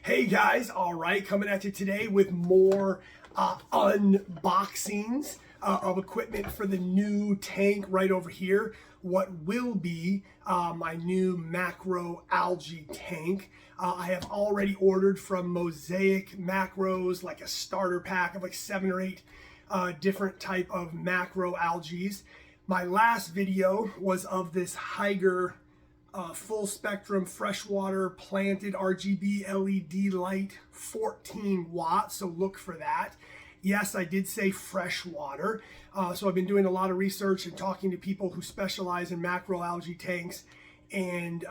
Hey guys, all right, coming at you today with more unboxings of equipment for the new tank right over here. What will be my new macro algae tank. I have already ordered from Mosaic Macros, like a starter pack of like 7 or 8 different type of macro algae. My last video was of this Haiger full spectrum freshwater planted RGB LED light, 14 watts, so look for that. Yes, I did say freshwater. So I've been doing a lot of research and talking to people who specialize in macroalgae tanks, and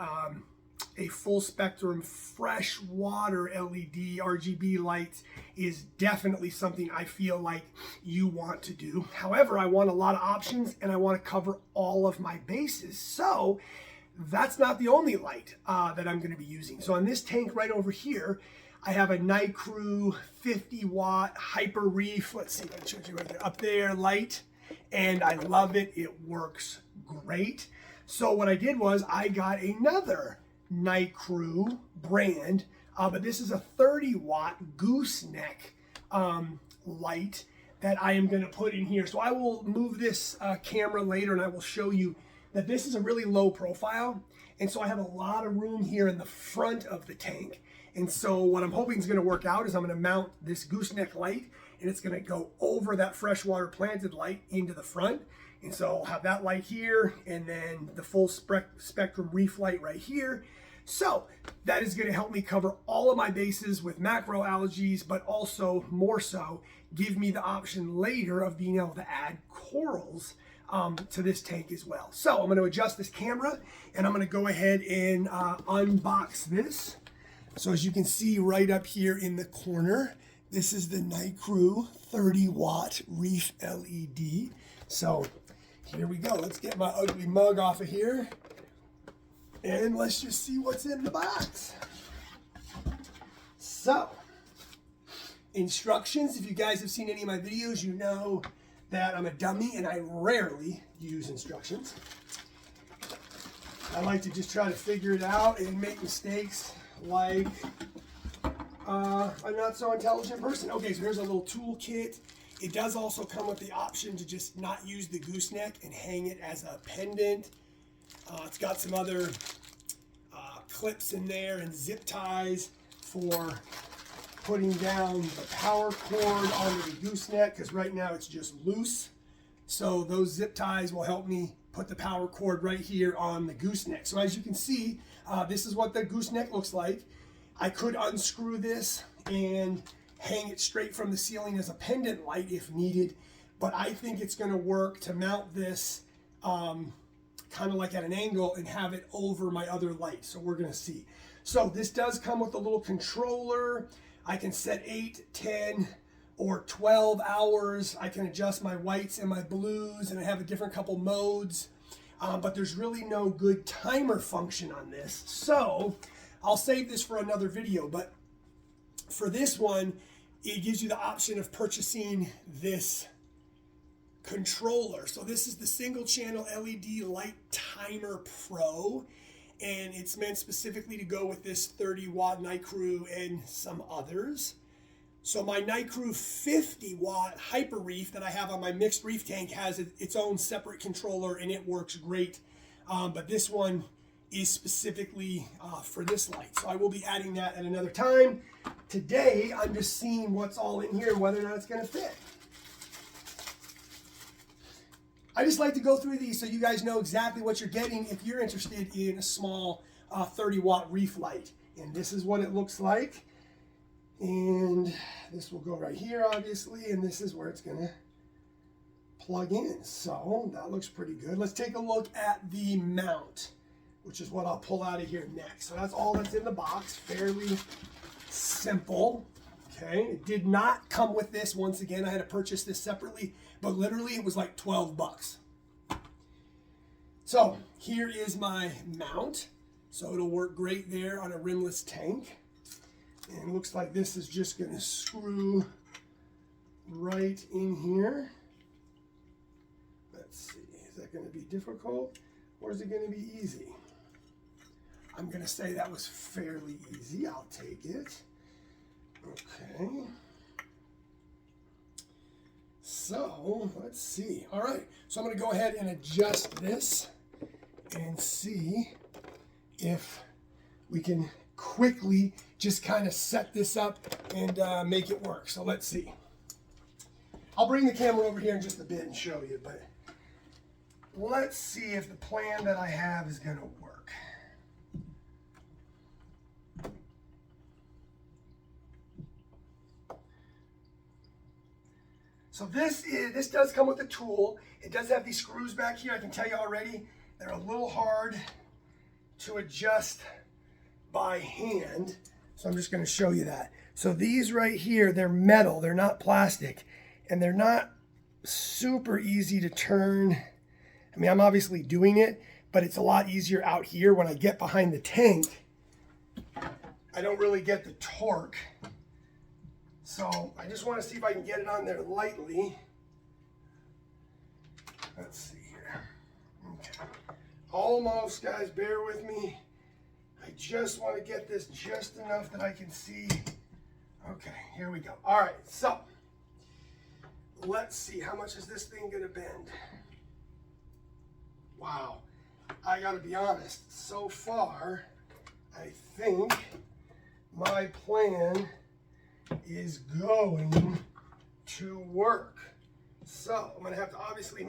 a full spectrum freshwater LED RGB lights is definitely something I feel like you want to do. However, I want a lot of options and I want to cover all of my bases. So that's not the only light that I'm going to be using. So on this tank right over here, I have a NiCrew 50 watt Hyper Reef. Let's see, I showed you right there, up there, light, and I love it. It works great. So what I did was I got another NiCrew brand, but this is a 30 watt gooseneck light that I am going to put in here. So I will move this camera later and I will show you that this is a really low profile, and so I have a lot of room here in the front of the tank. And so what I'm hoping is going to work out is I'm going to mount this gooseneck light, and it's going to go over that freshwater planted light into the front. And so I'll have that light here, and then the full spectrum reef light right here. So that is going to help me cover all of my bases with macroalgae, but also more so give me the option later of being able to add corals to this tank as well. So I'm going to adjust this camera and I'm going to go ahead and unbox this. So as you can see right up here in the corner, this is the NiCrew 30 watt Reef LED. So here we go. Let's get my ugly mug off of here and let's just see what's in the box. So instructions, if you guys have seen any of my videos, you know that I'm a dummy and I rarely use instructions. I like to just try to figure it out and make mistakes like a not so intelligent person. Okay, so here's a little toolkit. It does also come with the option to just not use the gooseneck and hang it as a pendant. It's got some other clips in there and zip ties for putting down the power cord onto the gooseneck, because right now it's just loose. So those zip ties will help me put the power cord right here on the gooseneck. So as you can see, this is what the gooseneck looks like. I could unscrew this and hang it straight from the ceiling as a pendant light if needed, but I think it's going to work to mount this kind of like at an angle and have it over my other light. So we're going to see. So this does come with a little controller. I can set 8, 10, or 12 hours. I can adjust my whites and my blues, and I have a different couple modes. But there's really no good timer function on this. So I'll save this for another video. But for this one, it gives you the option of purchasing this controller. So this is the single channel LED Light Timer Pro. And it's meant specifically to go with this 30 watt NiCrew and some others. So my NiCrew 50 watt Hyper Reef that I have on my mixed reef tank has its own separate controller and it works great. But this one is specifically for this light. So I will be adding that at another time. Today, I'm just seeing what's all in here and whether or not it's going to fit. I just like to go through these so you guys know exactly what you're getting if you're interested in a small 30 watt reef light. And this is what it looks like. And this will go right here, obviously, and this is where it's going to plug in. So that looks pretty good. Let's take a look at the mount, which is what I'll pull out of here next. So that's all that's in the box. Fairly simple. Okay, it did not come with this. Once again, I had to purchase this separately, but literally it was like 12 bucks. So here is my mount. So it'll work great there on a rimless tank. And it looks like this is just going to screw right in here. Let's see, is that going to be difficult or is it going to be easy? I'm going to say that was fairly easy. I'll take it. Okay. So let's see. All right. So I'm going to go ahead and adjust this and see if we can quickly just kind of set this up and make it work. So let's see. I'll bring the camera over here in just a bit and show you, but let's see if the plan that I have is going to work. So this does come with a tool. It does have these screws back here. I can tell you already, they're a little hard to adjust by hand. So I'm just going to show you that. So these right here, they're metal, they're not plastic, and they're not super easy to turn. I mean, I'm obviously doing it, but it's a lot easier out here. When I get behind the tank, I don't really get the torque. So I just want to see if I can get it on there lightly. Let's see here. Okay. Almost, guys, bear with me. I just want to get this just enough that I can see. Okay, here we go. All right, so let's see. How much is this thing going to bend? Wow. I got to be honest. So far, I think my plan is going to work. So I'm going to have to obviously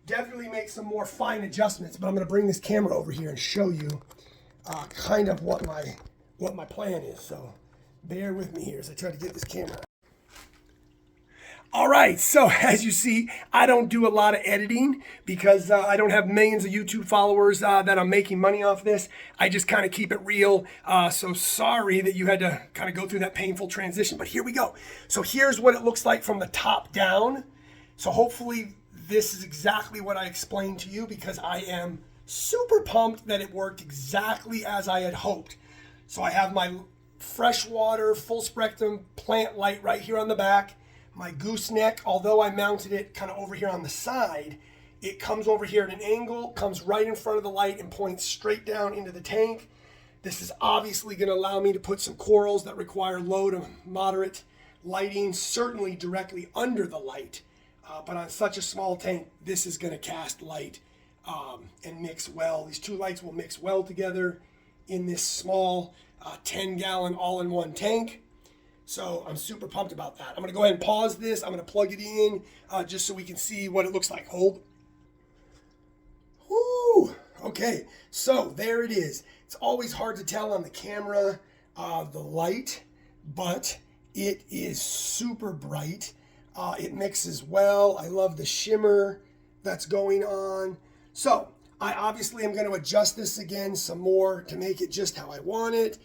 definitely make some more fine adjustments, but I'm going to bring this camera over here and show you kind of what my plan is. So bear with me here as I try to get this camera. All right, so as you see, I don't do a lot of editing because I don't have millions of YouTube followers that I'm making money off this. I just kind of keep it real. So sorry that you had to kind of go through that painful transition, but here we go. So here's what it looks like from the top down. So hopefully this is exactly what I explained to you, because I am super pumped that it worked exactly as I had hoped. So I have my freshwater full spectrum plant light right here on the back. My gooseneck, although I mounted it kind of over here on the side, it comes over here at an angle, comes right in front of the light and points straight down into the tank. This is obviously going to allow me to put some corals that require low to moderate lighting, certainly directly under the light. But on such a small tank, this is going to cast light and mix well. These two lights will mix well together in this small 10-gallon all-in-one tank. So I'm super pumped about that. I'm going to go ahead and pause this. I'm going to plug it in just so we can see what it looks like. Hold. Woo! Okay, so there it is. It's always hard to tell on the camera, the light, but it is super bright. It mixes well. I love the shimmer that's going on. So I obviously am going to adjust this again some more to make it just how I want it.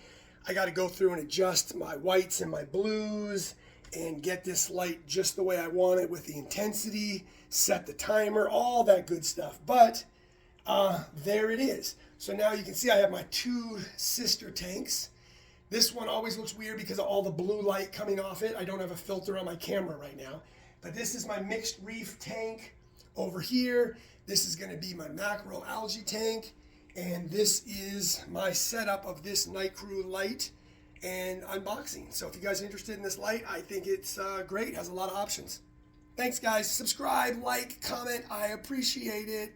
I got to go through and adjust my whites and my blues and get this light just the way I want it with the intensity, set the timer, all that good stuff. But there it is. So now you can see I have my two sister tanks. This one always looks weird because of all the blue light coming off it. I don't have a filter on my camera right now. But this is my mixed reef tank over here. This is going to be my macro algae tank. And this is my setup of this NiCrew light and unboxing. So if you guys are interested in this light, I think it's great. It has a lot of options. Thanks, guys. Subscribe, like, comment. I appreciate it.